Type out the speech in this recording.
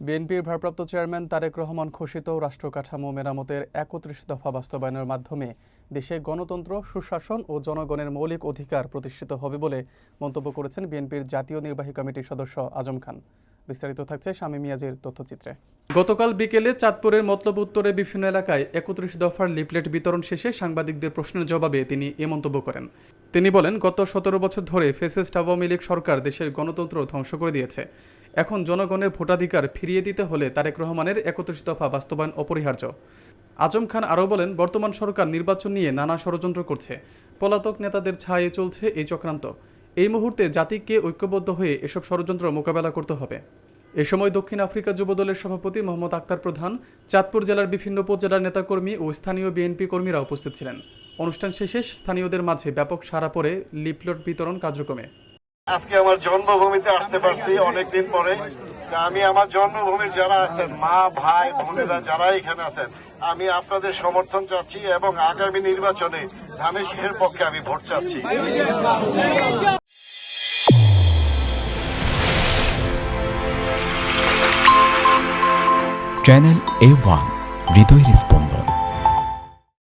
বিএনপির ভারপ্রাপ্ত চেয়ারম্যান তারেক রহমান ঘোষিত রাষ্ট্র কাঠামো মেরামতের ৩১ দফা বাস্তবায়নের মাধ্যমে দেশে গণতন্ত্র, সুশাসন ও জনগণের মৌলিক অধিকার প্রতিষ্ঠিত হবে বলে মন্তব্য করেছেন বিএনপির জাতীয় নির্বাহী কমিটির সদস্য আজম খান। বিস্তারিত থাকছে শামীম মিয়াজির তথ্যচিত্রে। গতকাল বিকেলে চাঁদপুরের মতলব উত্তরে বিভিন্ন এলাকায় ৩১ দফার লিফলেট বিতরণ শেষে সাংবাদিকদের প্রশ্নের জবাবে তিনি এ মন্তব্য করেন। তিনি বলেন, গত ১৭ বছর ধরে ফ্যাসিস্ট আওয়ামী লীগ সরকার দেশের গণতন্ত্র ধ্বংস করে দিয়েছে। এখন জনগণের ভোটাধিকার ফিরিয়ে দিতে হলে তারেক রহমানের ৩১ দফা বাস্তবায়ন অপরিহার্য। আজম খান আরও বলেন, বর্তমান সরকার নির্বাচন নিয়ে নানা ষড়যন্ত্র করছে। পলাতক নেতাদের ছায়ে চলছে এই চক্রান্ত। এই মুহূর্তে জাতিকে ঐক্যবদ্ধ হয়ে এসব ষড়যন্ত্র মোকাবেলা করতে হবে। এ সময় দক্ষিণ আফ্রিকা যুবদলের সভাপতি মোহাম্মদ আক্তার প্রধান, চাঁদপুর জেলার বিভিন্ন উপজেলার নেতাকর্মী ও স্থানীয় বিএনপি কর্মীরা উপস্থিত ছিলেন। অনুষ্ঠান শেষে স্থানীয়দের মাঝে ব্যাপক সাড়া পড়ে লিফলেট বিতরণ কার্যক্রমে। আজকে আমার জন্মভূমিতে আসতে পারছি অনেকদিন পরে। আমি আমার জন্মভূমির যারা আছেন, মা ভাই বোনেরা যারা এখানে আছেন, আমি আপনাদের সমর্থন চাচ্ছি এবং আগামী নির্বাচনে ধানের শীষের পক্ষে আমি ভোট চাচ্ছি। চ্যানেল A1 হৃদয়ের স্পন্দন।